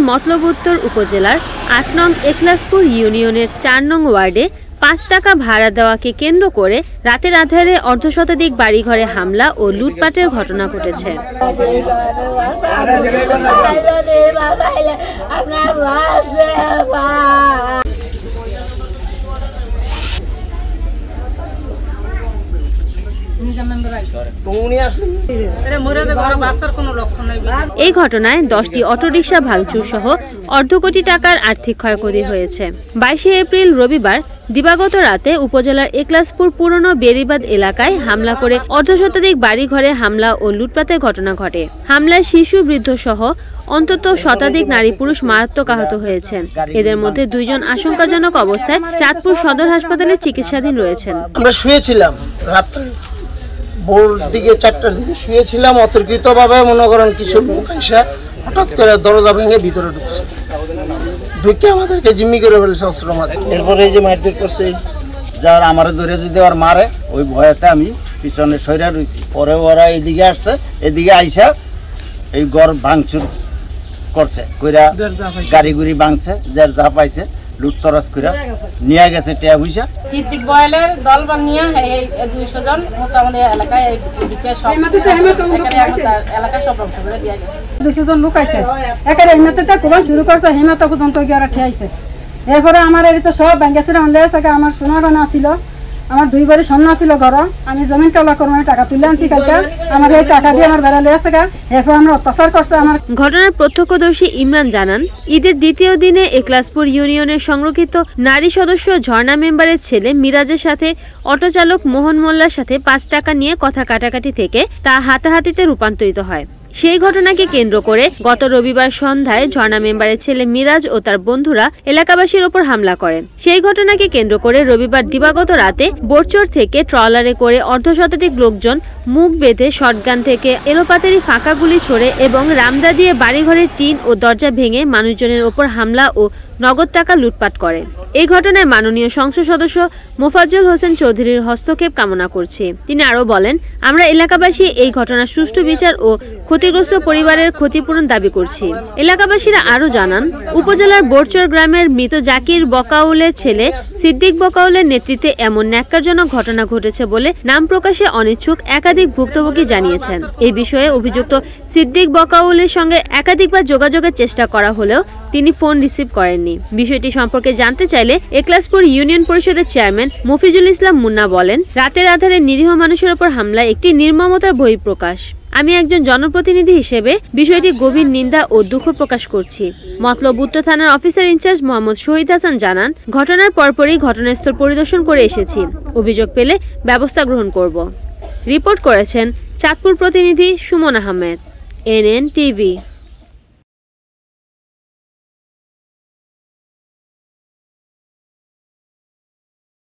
মতলব উত্তর উপজেলার ৮ নং একলাসপুর ইউনিয়নের ৪ নং ওয়ার্ডে ৫ টাকা ভাড়া দেওয়াকে কেন্দ্র করে রাতের আঁধারে অর্ধশতাধিক বাড়িঘরে হামলা ও লুটপাটের ঘটনা ঘটেছে। এই ঘটনায় ১০টি অটোরিকশা ভাঙচুর সহ অর্ধকোটি টাকার আর্থিক ক্ষয়ক্ষতি হয়েছে। ২২ এপ্রিল রবিবার দিবাগত রাতে উপজেলার একলাসপুর পুরনো বেড়িবাঁধ এলাকায় হামলা করে অর্ধশতাধিক বাড়িঘরে হামলা ও লুটপাটের ঘটনা ঘটে। হামলায় শিশু বৃদ্ধ সহ অন্তত শতাধিক নারী পুরুষ মারাত্মক আহত হয়েছেন। এদের মধ্যে ২ জন আশঙ্কাজনক অবস্থায় চাঁদপুর সদর হাসপাতালে চিকিৎসাধীন রয়েছেন। আমরা শুয়েছিলাম রাত্রে ভোর দিকে ৪টার দিকে শুয়েছিলাম, অতর্কিতভাবে মনে করেন কিছু লোক এসে হঠাৎ করে দরজা ভেঙে ভিতরে ঢুকে আমাদেরকে জিম্মি করে ফেলেছে অস্ত্র মারে। এরপরে এই যে মারধর করছে, যার আমার ধরে যদি আর মারে ওই ভয়েতে আমি পিছনে সইরা রয়েছি। পরে ওরা এদিকে আসছে, এদিকে আইসা এই ঘর ভাঙচুর করছে, কইরা গাড়ি গুড়ি ভাঙছে, যার যা পাইছে লুটতরাজ করে নিয়ে গেছে টিয়া পয়সা। সিদ্দিক বয়েলের দল বানিয়ে এই ২০০ জন মোটামুটি এলাকায় এদিকে সব এলাকায় সব ধ্বংস করে দিয়ে গেছে। ২০০ জন লোক আইছে, একেবারে হিমাতে কোবাল শুরু করছে, হিমাতে পর্যন্ত গিয়ে ঠিয়াইছে। এরপরে আমার এই তো সব ব্যাংকের আনলে আমার সোনা গয়না ছিল, আমার 2 বাড়ি সোনা ছিল ঘর, আমি জমিন কালা করবো টাকা তুলে আনছি কালকে, আমার এই টাকা দিয়ে আমার বেড়া লিয়ে আছে। এরপর আমরা অত্যাচার করছে। আমার ঘটনার প্রত্যক্ষদর্শী ইমরান জানান, ঈদের দ্বিতীয় দিনে একলাসপুর ইউনিয়নের সংরক্ষিত নারী সদস্য ঝর্ণা মেম্বারের ছেলে মিরাজের সাথে অটোচালক মোহন মোল্লার সাথে ৫ টাকা নিয়ে কথা কাটাকাটি থেকে তা হাতাহাতিতে রূপান্তরিত হয়। সেই ঘটনাকে কেন্দ্র করে গত রবিবার সন্ধ্যায় ঝর্ণা মেম্বারের ছেলে মিরাজ ও তার বন্ধুরা এলাকাবাসীর ওপর হামলা করে। সেই ঘটনাকে কেন্দ্র করে রবিবার দিবাগত রাতে বোরচর থেকে ট্রলারে করে অর্ধশতাধিক লোকজন মুখ বেঁধে শটগান থেকে এলোপাতারি ফাঁকা গুলি ছোড়ে এবং রামদা দিয়ে বাড়িঘরের টিন ও দরজা ভেঙে মানুষজনের ওপর হামলা ও নগদ টাকা লুটপাট করে। এই ঘটনায় মাননীয় সংসদ সদস্য মোফাজ্জল হোসেন চৌধুরীর হস্তক্ষেপ কামনা করছি। তিনি আরও বলেন, আমরা এলাকাবাসী এই ঘটনার সুষ্ঠু বিচার ও ক্ষতিগ্রস্ত পরিবারের ক্ষতিপূরণ দাবি করছি। এলাকাবাসীরা আরও জানান, উপজেলার বোরচর গ্রামের মৃত জাকির বকাউলের ছেলে সিদ্দিক বকাউলের নেতৃত্বে এমন ন্যাক্কারজনক ঘটনা ঘটেছে বলে নাম প্রকাশে অনিচ্ছুক একাধিক ভুক্তভোগী জানিয়েছেন। এই বিষয়ে অভিযুক্ত সিদ্দিক বকাউলের সঙ্গে একাধিকবার যোগাযোগের চেষ্টা করা হলেও তিনি ফোন রিসিভ করেননি। বিষয়টি সম্পর্কে জানতে চাইলে একলাসপুর ইউনিয়ন পরিষদের চেয়ারম্যান মফিজুল ইসলাম মুন্না বলেন, রাতের আধারে নিরীহ মানুষের ওপর হামলা একটি নির্মমতার বহিঃপ্রকাশ। আমি একজন জনপ্রতিনিধি হিসেবে বিষয়টি গভীর নিন্দা ও দুঃখ প্রকাশ করছি। মতলব উত্তর থানার অফিসার ইনচার্জ মোহাম্মদ শহীদ হাসান জানান, ঘটনার পরপরই ঘটনাস্থল পরিদর্শন করে এসেছি, অভিযোগ পেলে ব্যবস্থা গ্রহণ করব। রিপোর্ট করেছেন চাঁদপুর প্রতিনিধি সুমন আহমেদ, NN TV।